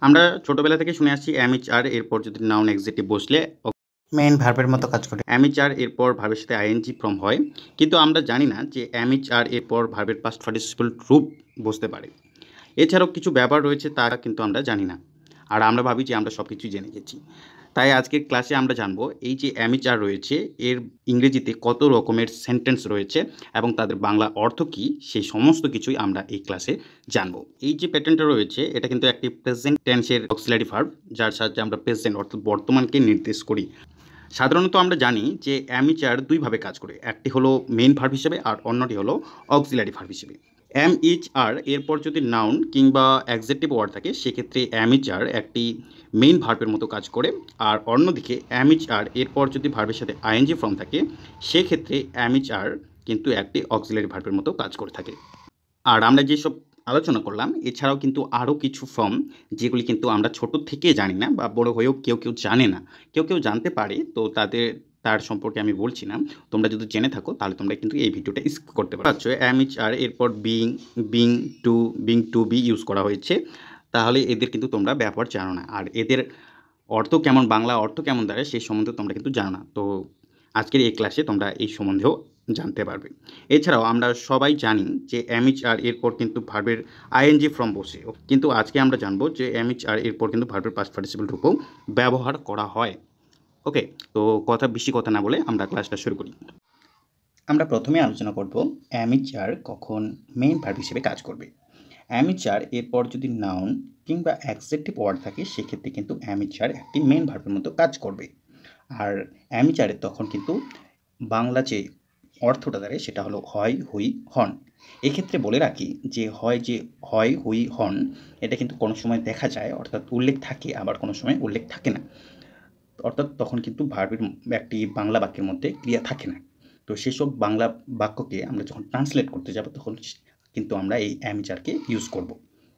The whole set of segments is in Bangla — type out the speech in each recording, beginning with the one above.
আমরা ছোটবেলা থেকে শুনে আসছি এমএইচআর এরপর যদি নাউন এক্সিটিভ বসলে মেইন ভার্বের মতো কাজ করে। এমএইচআর এরপর ভার্বের সাথে আইএনজি ফর্ম হয়, কিন্তু আমরা জানি না যে এমএইচআর এরপর ভার্বের পাস্ট পার্টিসিপল রূপ বসতে পারে। এছাড়াও কিছু ব্যাপার রয়েছে তা কিন্তু আমরা জানি না, আর আমরা ভাবি যে আমরা সব কিছুই জেনে গেছি। তাই আজকের ক্লাসে আমরা জানবো এই যে এমএইচআর রয়েছে এর ইংরেজিতে কত রকমের সেন্টেন্স রয়েছে এবং তাদের বাংলা অর্থ কী, সেই সমস্ত কিছুই আমরা এই ক্লাসে জানবো। এই যে প্যাটার্নটা রয়েছে এটা কিন্তু একটি প্রেজেন্ট টেন্সের অক্সিলারি ভার্ব, যার সাহায্যে আমরা প্রেজেন্ট অর্থাৎ বর্তমানকে নির্দেশ করি। সাধারণত আমরা জানি যে এমএইচআর দুইভাবে কাজ করে, একটি হলো মেইন ভার্ব হিসেবে আর অন্যটি হলো অক্সিলারি ভার্ব হিসেবে। এমএইচআর এরপর যদি নাউন কিংবা অ্যাডজেক্টিভ ওয়ার্ড থাকে সেক্ষেত্রে এমএইচআর একটি মেইন ভার্বের মতো কাজ করে, আর অন্যদিকে এমএইচআর এরপর যদি ভার্বের সাথে আইএনজি ফর্ম থাকে সেক্ষেত্রে এমএইচআর কিন্তু একটি অক্সিলারি ভার্বের মতো কাজ করে থাকে। আর আমরা যেসব আলোচনা করলাম এছাড়াও কিন্তু আরও কিছু ফর্ম যেগুলি কিন্তু আমরা ছোট থেকে জানি না বা বড় হয়েও কেউ কেউ জানে না, কেউ কেউ জানতে পারে, তো তার সম্পর্কে আমি বলছি না। তোমরা যদি জেনে থাকো তাহলে তোমরা কিন্তু এই ভিডিওটা স্কিপ করতে পারো। আচ্ছা, এমএইচআর এরপর বিং টু বি ইউজ করা হয়েছে, তাহলে এদের কিন্তু তোমরা ব্যবহার জানো না, আর এদের অর্থ কেমন, বাংলা অর্থ কেমন দাঁড়ায় সেই সম্বন্ধে তোমরা কিন্তু জানো না। তো আজকের এই ক্লাসে তোমরা এই সম্বন্ধেও জানতে পারবে। এছাড়াও আমরা সবাই জানি যে এমএইচআর এরপর কিন্তু ভার্বের আইএনজি ফর্ম বসে, কিন্তু আজকে আমরা জানবো যে এমএইচআর এরপর কিন্তু ভার্বের পাস্ট পার্টিসিপল রূপেও ব্যবহার করা হয়। ওকে, তো বেশি কথা না বলে আমরা ক্লাসটা শুরু করি। আমরা প্রথমে আলোচনা করব এমএইচআর কখন মেইন ভার্ব হিসেবে কাজ করবে। এমএইচআর এরপর যদি নাউন কিংবা অ্যাডজেক্টিভ ওয়ার্ড থাকে সেক্ষেত্রে কিন্তু এমএইচআর একটি মেইন ভার্বের মতো কাজ করবে। আর এমএইচআরের তখন কিন্তু বাংলা যে অর্থটা দাঁড়ায় সেটা হলো হয়, হুই, হন। এক্ষেত্রে বলে রাখি যে হয়, হুই, হন এটা কিন্তু কোনো সময় দেখা যায়, অর্থাৎ উল্লেখ থাকে, আবার কোনো সময় উল্লেখ থাকে না। অর্থাৎ তখন কিন্তু ভার্বের একটি বাংলা বাক্যের মধ্যে ক্রিয়া থাকে না। তো সেসব বাংলা বাক্যকে আমরা যখন ট্রান্সলেট করতে যাব তখন কিন্তু আমরা এই এমএইচআরকে ইউজ করব।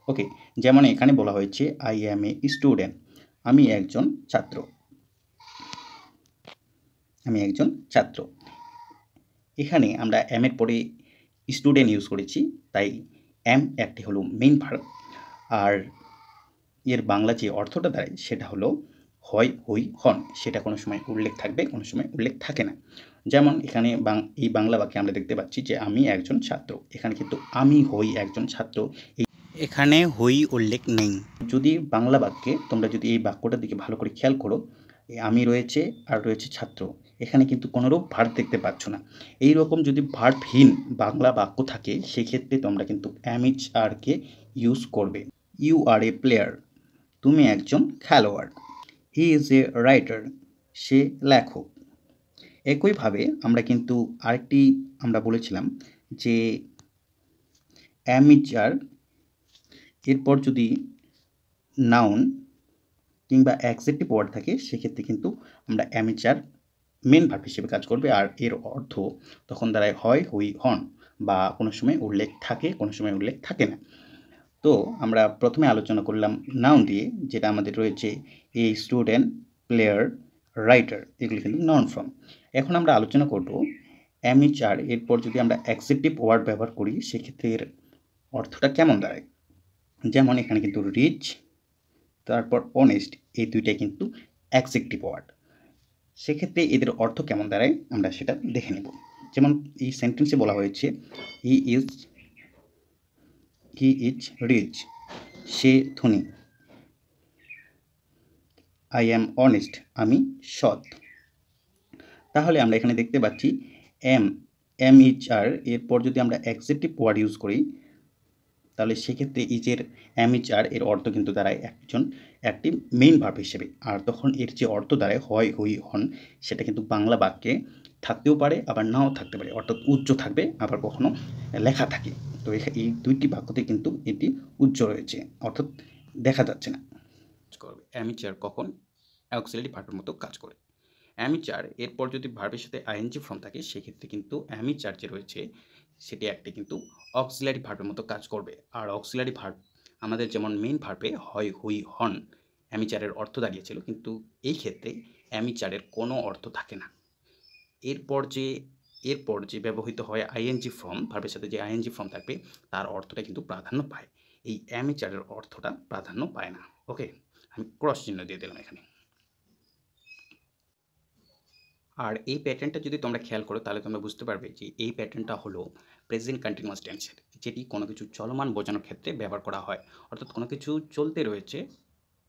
ওকে, যেমন এখানে বলা হয়েছে আই অ্যাম এ স্টুডেন্ট, আমি একজন ছাত্র। এখানে আমরা এম এর পরে স্টুডেন্ট ইউজ করেছি, তাই এম একটি হলো মেইন ভার্ব, আর এর বাংলা যে অর্থটা দাঁড়ায় সেটা হলো হয়, হুই, হন। সেটা কোনো সময় উল্লেখ থাকবে, কোনো সময় উল্লেখ থাকে না। যেমন এখানে এই বাংলা বাক্যে আমরা দেখতে পাচ্ছি যে আমি একজন ছাত্র, এখানে কিন্তু আমি হই একজন ছাত্র, এখানে হুই উল্লেখ নেই। যদি বাংলা বাক্যে তোমরা যদি এই বাক্যটার দিকে ভালো করে খেয়াল করো, আমি রয়েছে আর রয়েছে ছাত্র, এখানে কিন্তু কোনোরূপ ভার্ব দেখতে পাচ্ছ না। এই রকম যদি ভার্বহীন বাংলা বাক্য থাকে সেক্ষেত্রে তোমরা কিন্তু এমএইচআরকে ইউজ করবে। ইউ আর এ প্লেয়ার, তুমি একজন খেলোয়াড়। হি ইজ এ রাইটার, সে লেখক। একইভাবে আমরা কিন্তু আরেকটি আমরা বলেছিলাম যে এমএইচআর এরপর যদি নাউন কিংবা অ্যাডজেক্টিভ ওয়ার্ড থাকে সেক্ষেত্রে কিন্তু আমরা এমএইচআর মেন ভার্ব হিসেবে কাজ করবে, আর এর অর্থ তখন দাঁড়ায় হয়, হুই, হন, বা কোনো সময় উল্লেখ থাকে, কোনো সময় উল্লেখ থাকে না। তো আমরা প্রথমে আলোচনা করলাম নাউন দিয়ে, যেটা আমাদের রয়েছে এ স্টুডেন্ট, প্লেয়ার, রাইটার, এগুলি কিন্তু নাউন ফর্ম। এখন আমরা আলোচনা করব এমএইচআর এরপর যদি আমরা অ্যাডজেক্টিভ ওয়ার্ড ব্যবহার করি সেক্ষেত্রে এর অর্থটা কেমন দাঁড়ায়। যেমন এখানে কিন্তু রিচ, তারপর অনেস্ট, এই দুইটাই কিন্তু অ্যাডজেক্টিভ ওয়ার্ড। সেক্ষেত্রে এদের অর্থ কেমন দাঁড়ায় আমরা সেটা দেখে নেব। যেমন এই সেন্টেন্সে বলা হয়েছে হি ইজ রিচ, সে ধনী। আই অ্যাম অনেস্ট, আমি সৎ। তাহলে আমরা এখানে দেখতে পাচ্ছি এমএইচআর এরপর যদি আমরা অ্যাডজেক্টিভ ওয়ার্ড ইউজ করি তাহলে সেক্ষেত্রে ইজের এমএইচআর এর অর্থ কিন্তু দাঁড়ায় একটি মেইন ভার্ব হিসেবে, আর তখন এর যে অর্থ দাঁড়ায় হয়, হুই, হন, সেটা কিন্তু বাংলা বাক্যে থাকতেও পারে আবার নাও থাকতে পারে, অর্থাৎ উজ্জ থাকবে আবার কখনো লেখা থাকে। তো এই দুইটি বাক্যতে কিন্তু এটি উজ্জ রয়েছে, অর্থাৎ দেখা যাচ্ছে না। এমএইচআর কখন অক্সিলারি ভার্বের মতো কাজ করে। এমএইচআর এরপর যদি ভার্বের সাথে আইএনজি ফর্ম থাকে সেক্ষেত্রে কিন্তু এমএইচআর যে রয়েছে সেটি একটি কিন্তু অক্সিলারি ভার্বের মতো কাজ করবে। আর অক্সিলারি ভার্ব আমাদের যেমন মেইন ভার্বে হয়, হুই, হন এমএইচআরের অর্থ দাঁড়িয়েছিল, কিন্তু এই ক্ষেত্রে এমএইচআরের কোনো অর্থ থাকে না। এরপর যে ব্যবহৃত হয় আইএনজি ফর্ম, ভার্বের সাথে যে আইএনজি ফর্ম থাকবে তার অর্থটা কিন্তু প্রাধান্য পায়, এই এমএইচআরের অর্থটা প্রাধান্য পায় না। ওকে, আমি ক্রস চিহ্ন দিয়ে দিলাম এখানে। আর এই প্যাটার্নটা যদি তোমরা খেয়াল করো তাহলে তোমরা বুঝতে পারবে যে এই প্যাটার্নটা হলো প্রেজেন্ট কন্টিনিউয়াস টেন্সের, যেটি কোনো কিছু চলমান বোঝানোর ক্ষেত্রে ব্যবহার করা হয়। অর্থাৎ কোনো কিছু চলতে রয়েছে,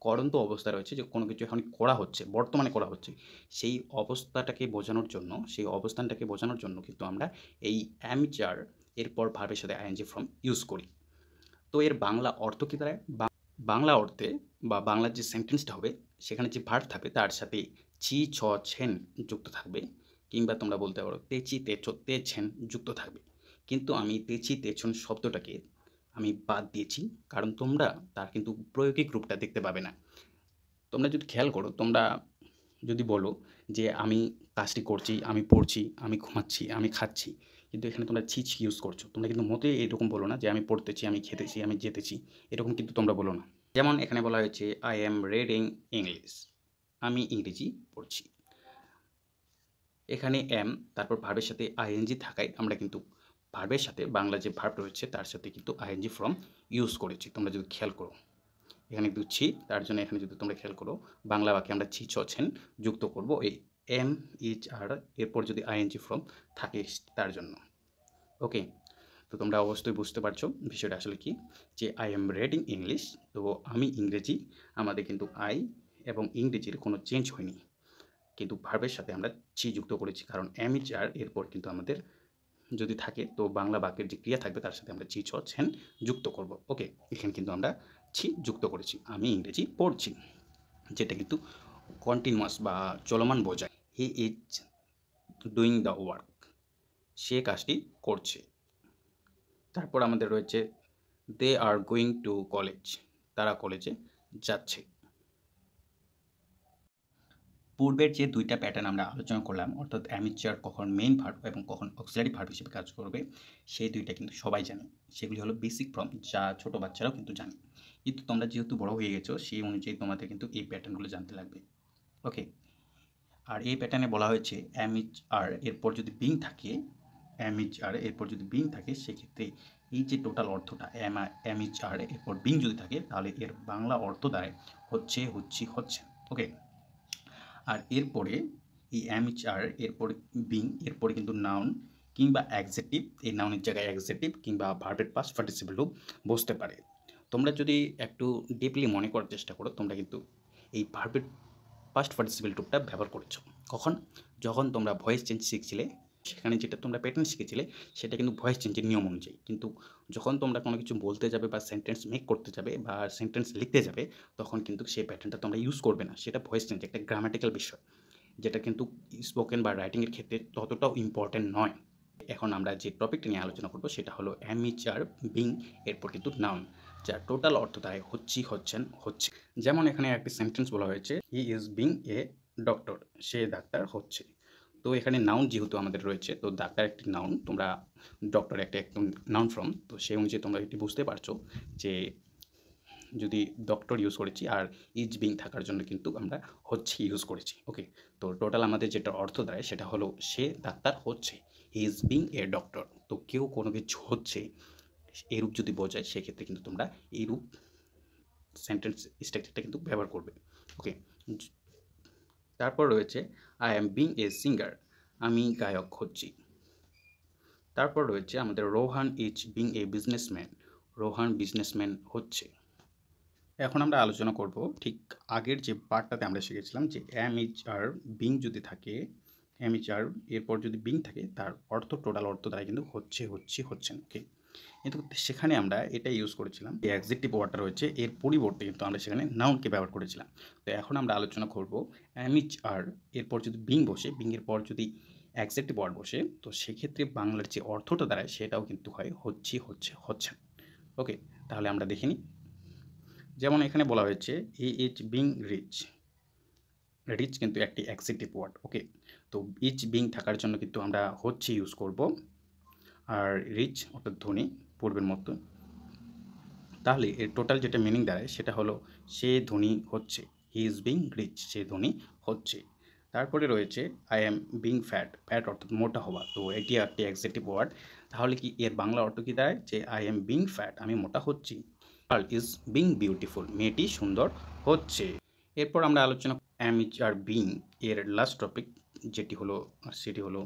করন্ত অবস্থা রয়েছে, যে কোনো কিছু এখন করা হচ্ছে, বর্তমানে করা হচ্ছে, সেই অবস্থাটাকে বোঝানোর জন্য, সেই অবস্থানটাকে বোঝানোর জন্য কিন্তু আমরা এই অ্যামিচার এরপর ভার্বের সাথে আইএনজি ফর্ম ইউজ করি। তো এর বাংলা অর্থ কী দাঁড়ায়? বাংলা অর্থে বা বাংলার যে সেন্টেন্সটা হবে সেখানে যে ভার্ব থাকবে তার সাথে ছি ছ ছেন যুক্ত থাকবে, কিংবা তোমরা বলতে পারো তেচি তেছো তেছেন যুক্ত থাকবে। কিন্তু আমি তেচি তেছন শব্দটাকে আমি বাদ দিয়েছি, কারণ তোমরা তার কিন্তু প্রয়োগিক রূপটা দেখতে পাবে না। তোমরা যদি খেয়াল করো, তোমরা যদি বলো যে আমি কাজটি করছি, আমি পড়ছি, আমি ঘুমাচ্ছি, আমি খাচ্ছি, কিন্তু এখানে তোমরা ছি ছি ইউজ করছো। তোমরা কিন্তু মোটেই এরকম বলো না যে আমি পড়তেছি, আমি খেতেছি, আমি যেতেছি, এরকম কিন্তু তোমরা বলো না। যেমন এখানে বলা হয়েছে আই অ্যাম রিডিং ইংলিশ, আমি ইংরেজি পড়ছি। এখানে অ্যাম তারপর ভার্বের সাথে আইএনজি থাকায় আমরা কিন্তু ভার্বের সাথে বাংলা যে ভার্ব রয়েছে তার সাথে কিন্তু আইএনজি ফর্ম ইউজ করেছি। তোমরা যদি খেয়াল করো এখানে কিন্তু ছি, তার জন্য এখানে যদি তোমরা খেয়াল করো বাংলা বাক্যে আমরা ছি ছ ছেন যুক্ত করব এই এম ইচ আর এরপর যদি আইএনজি ফর্ম থাকে তার জন্য। ওকে, তো তোমরা অবশ্যই বুঝতে পারছো বিষয়টা আসলে কি, যে আই এম রিডিং ইংলিশ। তো আমি ইংরেজি, আমাদের কিন্তু আই এবং ইংরেজির কোনো চেঞ্জ হয়নি, কিন্তু ভার্বের সাথে আমরা ছি যুক্ত করেছি, কারণ এম ইচ আর এরপর কিন্তু আমাদের যদি থাকে তো বাংলা বাক্যের যে ক্রিয়া থাকবে তার সাথে আমরা ছি ছ ছেন যুক্ত করব। ওকে, এখানে কিন্তু আমরা ছি যুক্ত করেছি, আমি ইংরেজি পড়ছি, যেটা কিন্তু কন্টিনিউয়াস বা চলমান বোঝায়। He is doing the work, সে কাজটি করছে। তারপর আমাদের রয়েছে they are going to college, তারা কলেজে যাচ্ছে। পূর্বের যে দুইটা প্যাটার্ন আমরা আলোচনা করলাম, অর্থাৎ অ্যামিচার কখন মেইন ভার্ব এবং কখন অক্সিলারি ভার্ব হিসেবে কাজ করবে, সেই দুইটা কিন্তু সবাই জানে। সেগুলি হলো বেসিক ফর্ম, যা ছোট বাচ্চারাও কিন্তু জানে। কিন্তু তোমরা যেহেতু বড় হয়ে গেছো, সেই অনুযায়ী তোমাদের কিন্তু এই প্যাটার্নগুলো জানতে লাগবে। ওকে, আর এই প্যাটার্নে বলা হয়েছে আর এরপর যদি বিং থাকে, আর এরপর যদি বিং থাকে, সেক্ষেত্রে এই যে টোটাল অর্থটা আর এরপর বিং যদি থাকে, তাহলে এর বাংলা অর্থ দাঁড়ায় হচ্ছে, হচ্ছি, হচ্ছে। ওকে, আর এরপরে এই আর এরপর বিং, এরপরে কিন্তু নাউন কিংবা অ্যাডজেক্টিভ, এই নাউনের জায়গায় অ্যাডজেক্টিভ কিংবা ভার্বের পাস্ট পার্টিসিপল রূপ বসতে পারে। তোমরা যদি একটু ডিপলি মনে করার চেষ্টা করো, তোমরা কিন্তু এই ভার্বের পাস্ট পার্টিসিপল রূপটা ব্যবহার করেছো কখন? যখন তোমরা ভয়েস চেঞ্জ শিখছিলে, সেখানে যেটা তোমরা প্যাটার্ন শিখেছিলে সেটা কিন্তু ভয়েস চেঞ্জের নিয়ম অনুযায়ী। কিন্তু যখন তোমরা কোনো কিছু বলতে যাবে বা সেন্টেন্স মেক করতে যাবে বা সেন্টেন্স লিখতে যাবে, তখন কিন্তু সেই প্যাটার্নটা তোমরা ইউজ করবে না। সেটা ভয়েস চেঞ্জ, একটা গ্রামাটিক্যাল বিষয়, যেটা কিন্তু স্পোকেন বা রাইটিংয়ের ক্ষেত্রে ততটাও ইম্পর্টেন্ট নয়। এখন আমরা যে টপিকটা নিয়ে আলোচনা করব সেটা হলো অ্যামিচার বিং এরপর কিন্তু নাউন, যার টোটাল অর্থ দাঁড়ায় হচ্ছি, হচ্ছেন, হচ্ছে। যেমন এখানে একটি সেন্টেন্স বলা হয়েছে he is being a doctor, say doctor হচ্ছে। তো এখানে নাউন যেহেতু আমাদের রয়েছে, তো ডাক্তার একটি নাউন, তোমরা ডক্টর একটা একদম নাউন ফর্ম, তো সেই অনুযায়ী তোমরা এটি বুঝতে পারছো যে যদি ডক্টর ইউজ করেছি আর ইজ বিং থাকার জন্য কিন্তু আমরা হচ্ছে ইউজ করেছি। ওকে, তো টোটাল আমাদের যেটা অর্থ দাঁড়ায় সেটা হলো সে ডাক্তার হচ্ছে, হি ইজ বিং এ ডক্টর। তো কেউ কোনো কিছু হচ্ছে এরূপ যদি বোঝায়, সেক্ষেত্রে কিন্তু তোমরা এইরূপ সেন্টেন্স স্ট্রাকচারটা কিন্তু ব্যবহার করবে। ওকে, তারপর রয়েছে I am being a singer, আমি গায়ক হচ্ছি। তারপর রয়েছে আমাদের Rohan is being a businessman, Rohan businessman হচ্ছে। এখন আমরা আলোচনা করব ঠিক আগের যে পার্টটাতে আমরা শিখেছিলাম যে আর বিং যদি থাকে, আর এরপর যদি বিং থাকে, তার অর্থ টোটাল অর্থ দ্বারা কিন্তু হচ্ছে, হচ্ছে, হচ্ছেন। ওকে, কিন্তু সেখানে আমরা এটা ইউজ করেছিলাম, যে অ্যাডজেক্টিভ ওয়ার্ডটা রয়েছে এর পরিবর্তে কিন্তু আমরা সেখানে নাউনকে ব্যবহার করেছিলাম। তো এখন আমরা আলোচনা করব আর এরপর যদি বিং বসে, বিংয়ের পর যদি অ্যাডজেক্টিভ ওয়ার্ড বসে, তো সেক্ষেত্রে বাংলার যে অর্থটা দাঁড়ায় সেটাও কিন্তু হয় হচ্ছি, হচ্ছে, হচ্ছেন। ওকে, তাহলে আমরা দেখে নিই। যেমন এখানে বলা হয়েছে he is being rich, rich কিন্তু একটি অ্যাডজেক্টিভ ওয়ার্ড। ওকে, তো ইজ বিং থাকার জন্য কিন্তু আমরা হচ্ছে ইউজ করব, আর রিচ অর্থাৎ ধনী, পূর্বের মতো। তাহলে এর টোটাল যেটা মিনিং দাঁড়ায় সেটা হলো সে ধনী হচ্ছে, হি ইজ বিং রিচ, সে ধনী হচ্ছে। তারপরে রয়েছে I am being fat, fat অর্থাৎ মোটা হওয়া, তো এটি একটি অ্যাডজেক্টিভ ওয়ার্ড। তাহলে কি এর বাংলা অর্থ কী দাঁড়ায়? যে আই অ্যাম বিং ফ্যাট, আমি মোটা হচ্ছি। গার্ল ইজ বিং বিউটিফুল, মেয়েটি সুন্দর হচ্ছে। এরপর আমরা আলোচনা অ্যাম ইজ আর বিং এর লাস্ট টপিক যেটি হলো সেটি হলো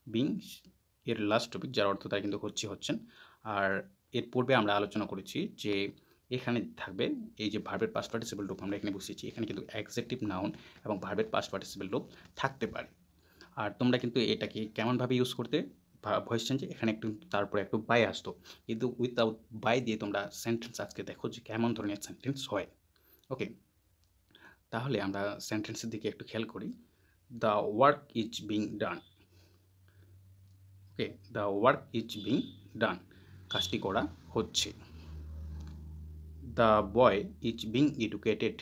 বিং এর লাস্ট টপিক, যার অর্থ তারা কিন্তু হচ্ছেন। আর এর পূর্বে আমরা আলোচনা করেছি যে এখানে থাকবে এই যে ভার্বের পাস্ট পার্টিসিপল রূপ আমরা এখানে বসিয়েছি, এখানে কিন্তু অ্যাডজেক্টিভ নাউন এবং ভার্বের পাস্ট পার্টিসিপল রূপ থাকতে পারে। আর তোমরা কিন্তু এটাকে কেমনভাবে ইউজ করতে, ভয়েস চেঞ্জে এখানে একটু তারপরে একটু বাই আসতো, কিন্তু উইথাউট বাই দিয়ে তোমরা সেন্টেন্স আজকে দেখো যে কেমন ধরনের সেন্টেন্স হয়। ওকে, তাহলে আমরা সেন্টেন্সের দিকে একটু খেয়াল করি। The work is being done. Okay, the work is being done, কাজটি করা হচ্ছে। The boy is being educated,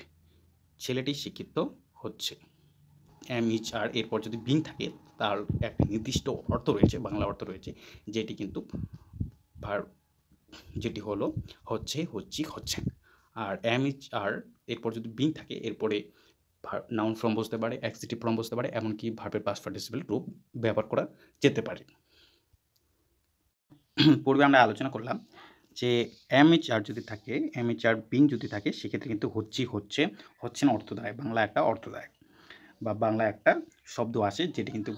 ছেলেটি শিক্ষিত হচ্ছে। এম ইজ আর এরপর যদি বিং থাকে তার একটা নির্দিষ্ট অর্থ রয়েছে, বাংলা অর্থ রয়েছে, যেটি কিন্তু ভার্ব, যেটি হলো হচ্ছে, হচ্ছেন। আর এম ইজ আর এরপর যদি বিং থাকে এরপরে নাউন ফর্ম বসতে পারে, অ্যাডজেক্টিভ ফর্ম বসতে পারে, এমনকি ভার্বের পাস্ট পার্টিসিপল রূপ ব্যবহার করা যেতে পারে। পূর্বে আমরা আলোচনা করলাম যে এম এইচ আর যদি থাকে, এম এইচ আর বিং যদি থাকে, সেক্ষেত্রে কিন্তু হচ্ছেন অর্থ দেয়, বাংলা একটা অর্থ দেয় বা বাংলা একটা শব্দ আসে, যেটি কিন্তু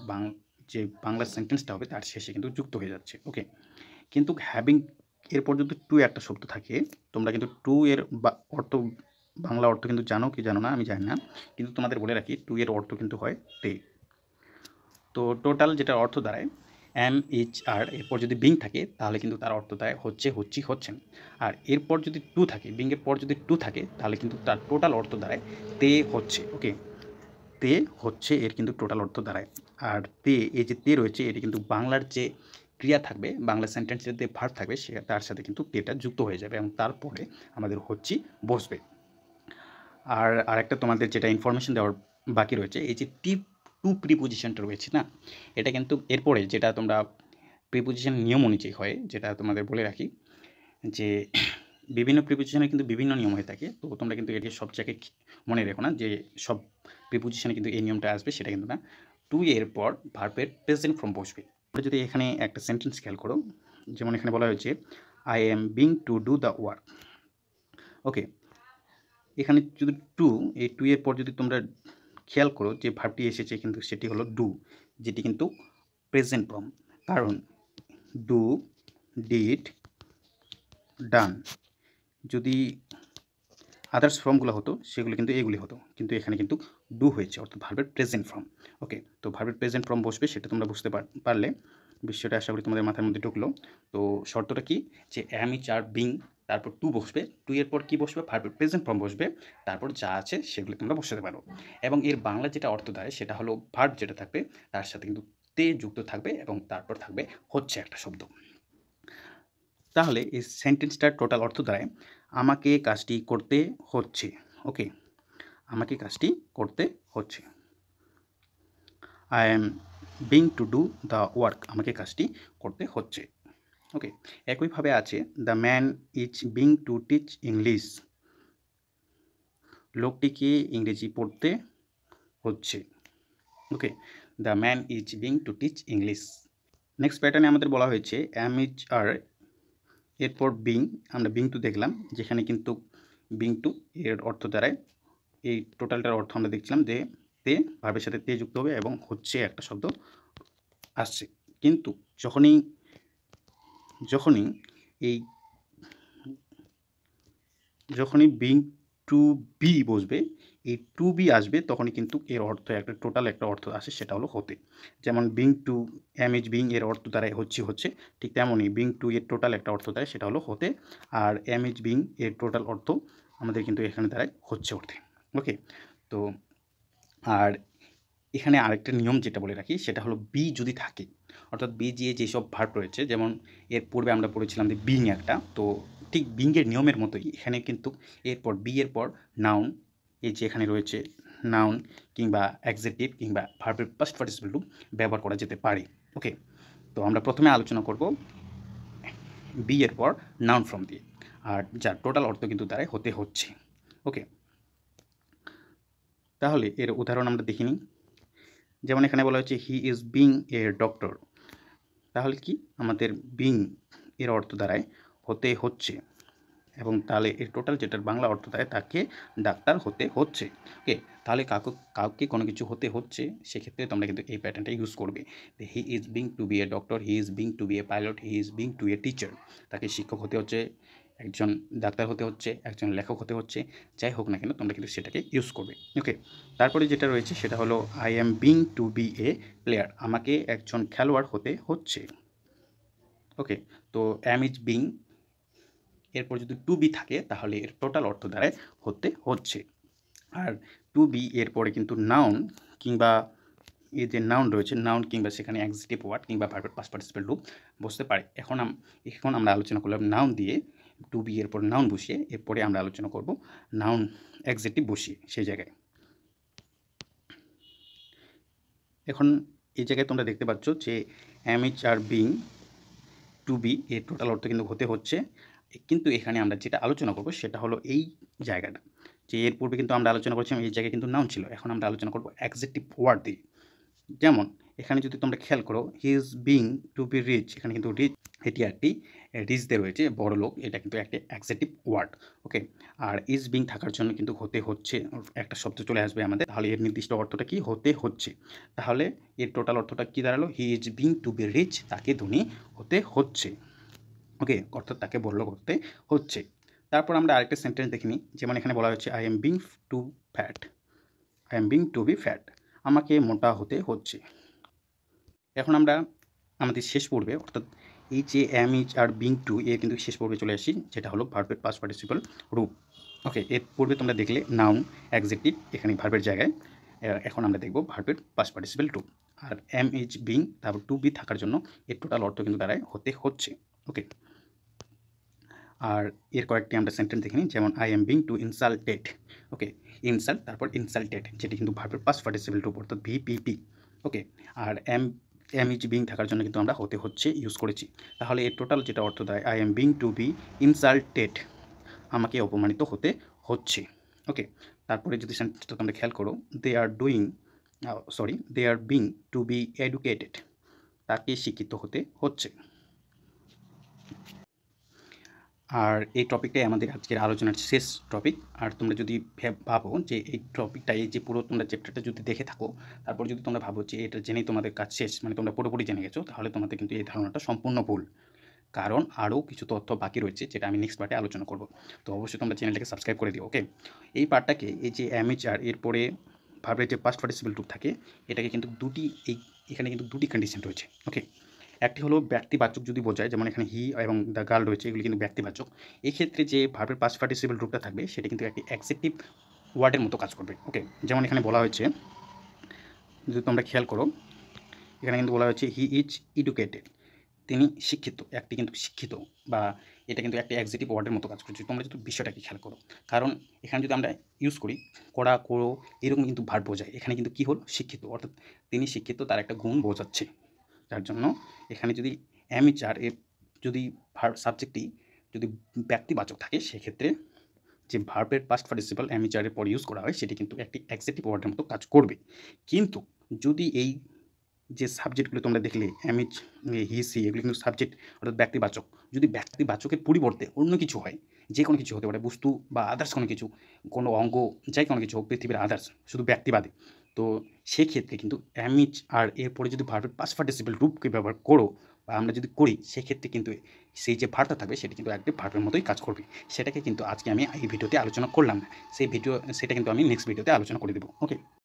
যে বাংলা সেন্টেন্সটা হবে তার শেষে কিন্তু যুক্ত হয়ে যাচ্ছে। ওকে, কিন্তু হ্যাভিং এরপর যদি টু একটা শব্দ থাকে, তোমরা কিন্তু টু এর অর্থ, বাংলা অর্থ কিন্তু জানো কি জানো না আমি জানি না, কিন্তু তোমাদের বলে রাখি টু এর অর্থ কিন্তু হয় তে। তো টোটাল যেটা অর্থ দাঁড়ায় এম এইচ আর এরপর যদি বিং থাকে তাহলে কিন্তু তার অর্থ দাঁড়ায় হচ্ছেন। আর এরপর যদি টু থাকে, বিংয়ের পর যদি টু থাকে তাহলে কিন্তু তার টোটাল অর্থ দাঁড়ায় তে হচ্ছে। ওকে, তে হচ্ছে এর কিন্তু টোটাল অর্থ দাঁড়ায়। আর এই যে তে রয়েছে এটি কিন্তু বাংলার যে ক্রিয়া থাকবে, বাংলা সেন্টেন্সের যে ভার্ব থাকবে সে তার সাথে কিন্তু তেটা যুক্ত হয়ে যাবে এবং তারপরে আমাদের বসবে। আর আরেকটা তোমাদের যেটা ইনফরমেশন দেওয়ার বাকি রয়েছে, এই যে টু প্রিপোজিশনটা রয়েছে না, এটা কিন্তু এরপরে যেটা তোমরা প্রিপোজিশন নিয়ম অনুযায়ী হয়, যেটা তোমাদের বলে রাখি যে বিভিন্ন প্রিপোজিশনে কিন্তু বিভিন্ন নিয়ম হয়ে থাকে। তো তোমরা কিন্তু এটি সব জায়গায় মনে রেখো না যে সব প্রিপোজিশনে কিন্তু এই নিয়মটা আসবে, সেটা কিন্তু না। টু এর পর ভার্বের প্রেজেন্ট ফর্ম বসবে। তোমরা যদি এখানে একটা সেন্টেন্স খেয়াল করো, যেমন এখানে বলা হয়েছে I am being to do the work. Okay, এখানে যদি টু, এই টু এর পর যদি তোমরা খেয়াল করো যে ভার্বটি এসেছে কিন্তু সেটি হলো ডু, যেটি কিন্তু প্রেজেন্ট ফর্ম। কারণ ডু, ডিড, ডান, যদি আদার্স ফর্মগুলো হতো সেগুলো কিন্তু এগুলি হতো, কিন্তু এখানে কিন্তু ডু হয়েছে, অর্থাৎ ভার্বের প্রেজেন্ট ফর্ম। ওকে, তো ভার্বের প্রেজেন্ট ফর্ম বসবে, সেটা তোমরা বুঝতে পারলে বিষয়টা আশা করি তোমাদের মাথার মধ্যে ঢুকলো। তো শর্তটা কি, যে এম ইচ আর বিং, তারপর টু বসবে, টু এর পর কী বসবে, ভার্বের প্রেজেন্ট ফর্ম বসবে, তারপর যা আছে সেগুলো তোমরা বসাতে পারো। এবং এর বাংলা যেটা অর্থ দেয় সেটা হলো ভার্ব যেটা থাকবে তার সাথে কিন্তু তে যুক্ত থাকবে এবং তারপর থাকবে হচ্ছে একটা শব্দ। তাহলে এই সেন্টেন্সটার টোটাল অর্থ দাঁড়ায় আমাকে কাজটি করতে হচ্ছে। ওকে, আমাকে কাজটি করতে হচ্ছে। I am being to do the work, আমাকে কাজটি করতে হচ্ছে। ওকে, একইভাবে আছে the man is being to teach English, লোকটিকে ইংরেজি পড়তে হচ্ছে। Okay, the man is being to teach English. Next প্যাটার্নে আমাদের বলা হয়েছে এম ইজ আর এরপর বিং, আমরা বিং টু দেখলাম, যেখানে কিন্তু বিং টু এর অর্থ দাঁড়ায়, এই টোটালটার অর্থ আমরা দেখছিলাম যে তে, ভার্বের সাথে তে যুক্ত হবে এবং হচ্ছে একটা শব্দ আসছে। কিন্তু যখনই বিং টু বি বসবে, এই টু বি আসবে, তখনই কিন্তু এর অর্থ একটা টোটাল একটা অর্থ আসে, সেটা হলো হতে। যেমন being to am H being এর অর্থ দ্বারাই হচ্ছে, ঠিক তেমনই বিং টু এর টোটাল একটা অর্থ দেয়, সেটা হলো হতে। আর এম এইচ বিং এর টোটাল অর্থ আমাদের কিন্তু এখানে দাঁড়ায় হচ্ছে অর্থে। ওকে, তো আর এখানে আরেকটা নিয়ম যেটা বলে রাখি সেটা হলো বি যদি থাকে, অর্থাৎ বি দিয়ে যেসব ভার্ব রয়েছে, যেমন এর পূর্বে আমরা পড়েছিলাম যে বিং একটা, তো ঠিক বিংয়ের নিয়মের মতোই এখানে কিন্তু এরপর বি এর পর নাউন, এই যে এখানে রয়েছে নাউন কিংবা অ্যাডজেক্টিভ কিংবা ভার্বের পাস্ট পার্টিসিপল রূপ ব্যবহার করা যেতে পারে। ওকে, তো আমরা প্রথমে আলোচনা করব বি এর পর নাউন ফর্ম দিয়ে, আর যার টোটাল অর্থ কিন্তু দাঁড়ায় হতে হচ্ছে। ওকে, তাহলে এর উদাহরণ আমরা দেখিনি। যেমন এখানে বলা হচ্ছে হি ইজ বিং এ ডক্টর, তাহলে কি আমাদের বিং এর অর্থ দাঁড়ায় হতে হচ্ছে, এবং তাহলে এর টোটাল যেটার বাংলা অর্থ দেয় তাকে ডাক্তার হতে হচ্ছে। ওকে, তাহলে কাউকে কোনো কিছু হতে হচ্ছে, সেক্ষেত্রে তোমরা কিন্তু এই প্যাটার্নটা ইউজ করবে। He is being to be a doctor, he is being to be a pilot, he is being to a teacher. তাকে শিক্ষক হতে হচ্ছে, একজন ডাক্তার হতে হচ্ছে, একজন লেখক হতে হচ্ছে, যাই হোক না কেন তোমরা কিন্তু সেটাকে ইউজ করবে। ওকে, তারপরে যেটা রয়েছে সেটা হলো I am being to be a player, আমাকে একজন খেলোয়াড় হতে হচ্ছে। ওকে, তো অ্যাম ইজ বিং এরপর যদি টু বি থাকে তাহলে এর টোটাল অর্থ দাঁড়ায় হতে হচ্ছে। আর টু বি এরপরে কিন্তু নাউন কিংবা এই যে নাউন রয়েছে, নাউন কিংবা সেখানে অ্যাডজেক্টিভ ওয়ার্ড কিংবা ভার্বের পাস্ট পার্টিসিপেল রূপ বসতে পারে। এখন আমরা আলোচনা করলাম নাউন দিয়ে, টু বি এরপর নাউন বসিয়ে, এরপরে আমরা আলোচনা করব নাউন অ্যাডজেক্টিভ বসিয়ে সেই জায়গায়। এখন এই জায়গায় তোমরা দেখতে পাচ্ছ যে অ্যাম ইজ আর বিং টু বি এর টোটাল অর্থ কিন্তু হতে হচ্ছে, কিন্তু এখানে আমরা যেটা আলোচনা করব সেটা হলো এই জায়গাটা, যে এর পূর্বে কিন্তু আমরা আলোচনা করছিলাম এই জায়গায় কিন্তু নাউন ছিল, এখন আমরা আলোচনা করব অ্যাডজেক্টিভ ওয়ার্ড দিয়ে। যেমন এখানে যদি তোমরা খেয়াল করো, he is being to be rich, এখানে কিন্তু রিচ এটি একটি রিচ দিয়ে রয়েছে, বড় লোক, এটা কিন্তু একটি অ্যাডজেক্টিভ ওয়ার্ড। ওকে, আর ইজ বিং থাকার জন্য কিন্তু হতে হচ্ছে একটা শব্দ চলে আসবে আমাদের, তাহলে এর নির্দিষ্ট অর্থটা কি হতে হচ্ছে। তাহলে এর টোটাল অর্থটা কি দাঁড়ালো, he is being to be rich, তাকে ধনী হতে হচ্ছে। ওকে, অর্থাৎ তাকে বড়লোক হতে হচ্ছে। তারপর আমরা আরেকটা সেন্টেন্স দেখে নিই, যেমন এখানে বলা হচ্ছে I am being to fat, I am being to be fat, আমাকে মোটা হতে হচ্ছে। এখন আমরা আমাদের শেষ পর্বে, অর্থাৎ এই যে অ্যাম ইজ আর বিং টু এর কিন্তু শেষ পর্বে চলে আসি, যেটা হলো ভার্বের পাস্ট পার্টিসিপল রূপ। ওকে, এর পূর্বে তোমরা দেখলে নাউন অ্যাডজেক্টিভ এখানে ভার্বের জায়গায়, এখন আমরা দেখব ভার্বের পাস্ট পার্টিসিপল রূপ। আর অ্যাম ইজ বিং তারপর টু বি থাকার জন্য এর টোটাল অর্থ কিন্তু দাঁড়ায় হতে হচ্ছে। ওকে, আর এর কয়েকটি আমরা সেন্টেন্স দেখে নিই, যেমন I am being to insulted. Okay, insult তারপর ইনসাল্টেড, যেটি কিন্তু ভার্বের পাস্ট পার্টিসিপল রূপ, অর্থাৎ ভিপিপি। ওকে, আর এম ইজ বিং থাকার জন্য কিন্তু আমরা হতে হচ্ছে ইউজ করেছি। তাহলে এর টোটাল যেটা অর্থ দেয়, I am being to be insulted, আমাকে অপমানিত হতে হচ্ছে। ওকে, তারপরে যদি সেন্টেন্সটা তোমরা খেয়াল করো, they are being to be educated, তাকে শিক্ষিত হতে হচ্ছে। আর এই টপিকটাই আমাদের আজকের আলোচনার শেষ টপিক। আর তোমরা যদি ভাবো যে এই টপিকটা, এই যে পুরো তোমরা চ্যাপ্টারটা যদি দেখে থাকো, তারপর যদি তোমরা ভাবো যে এটা জেনেই তোমাদের কাজ শেষ, মানে তোমরা পুরোপুরি জেনে গেছো, তাহলে তোমাদের কিন্তু এই ধারণাটা সম্পূর্ণ ভুল। কারণ আরও কিছু তথ্য বাকি রয়েছে, যেটা আমি নেক্সট পার্টে আলোচনা করব। তো অবশ্যই তোমরা চ্যানেলটাকে সাবস্ক্রাইব করে দিও। ওকে, এই পার্টটাকে, এই যে অ্যাম ইজ আর এরপরে ভার্বের যে পাস্ট পার্টিসিপল রূপ থাকে, এটাকে কিন্তু এখানে কিন্তু দুটি কন্ডিশন রয়েছে। ওকে, একটি হলো ব্যক্তিবাচক যদি বোঝায়, যেমন এখানে হি এবং দ্য গার্ল রয়েছে, এগুলি কিন্তু ব্যক্তিবাচক। এই ক্ষেত্রে যে ভার্বের পাস্ট পার্টিসিপল রূপটা থাকবে সেটা কিন্তু একটি অ্যাডজেক্টিভ ওয়ার্ডের মতো কাজ করবে। ওকে, যেমন এখানে বলা হয়েছে, যদি তোমরা খেয়াল করো, এখানে কিন্তু বলা হয়েছে হি ইজ এডুকেটেড, তিনি শিক্ষিত, একটি কিন্তু শিক্ষিত, বা এটা কিন্তু একটি অ্যাডজেক্টিভ ওয়ার্ডের মতো কাজ করছে। তোমরা যদি বিষয়টাকে খেয়াল করো, কারণ এখানে যদি আমরা ইউজ করি করো, এরকম কিন্তু ভার্ব বোঝায়, এখানে কিন্তু কী হলো, শিক্ষিত, অর্থাৎ তিনি শিক্ষিত, তার একটা গুণ বোঝাচ্ছে। তার জন্য এখানে যদি অ্যাম ইজ আর এর যদি সাবজেক্টটি যদি ব্যক্তিবাচক থাকে, সেক্ষেত্রে যে ভার্বের পাস্ট পার্টিসিপল অ্যাম ইজ আর এর পর ইউজ করা হয়, সেটি কিন্তু একটি অ্যাডজেক্টিভ ওয়ার্ডের মতো কাজ করবে। কিন্তু যদি এই যে সাবজেক্টগুলো তোমরা দেখলে অ্যাম ইজ, হি সি, এগুলো কিন্তু সাবজেক্ট অর্থাৎ ব্যক্তিবাচক, যদি ব্যক্তিবাচকের পরিবর্তে অন্য কিছু হয়, যে কোনো কিছু হতে পারে, বস্তু বা আদার্স কোনো কিছু, কোনো অঙ্গ, যাই কোনো কিছু হোক পৃথিবীর আদার্স, শুধু ব্যক্তিবাদী, তো সেক্ষেত্রে কিন্তু অ্যাম ইজ আর এরপরে যদি ভার্বের পাস্ট পার্টিসিপল রূপকে ব্যবহার করো, বা আমরা যদি করি, সেক্ষেত্রে কিন্তু সেই যে ভার্বটা থাকবে সেটি কিন্তু একটি ভার্বের মতোই কাজ করবে। সেটাকে কিন্তু আজকে আমি এই ভিডিওতে আলোচনা করলাম না, সেটা কিন্তু আমি নেক্সট ভিডিওতে আলোচনা করে দেবো। ওকে।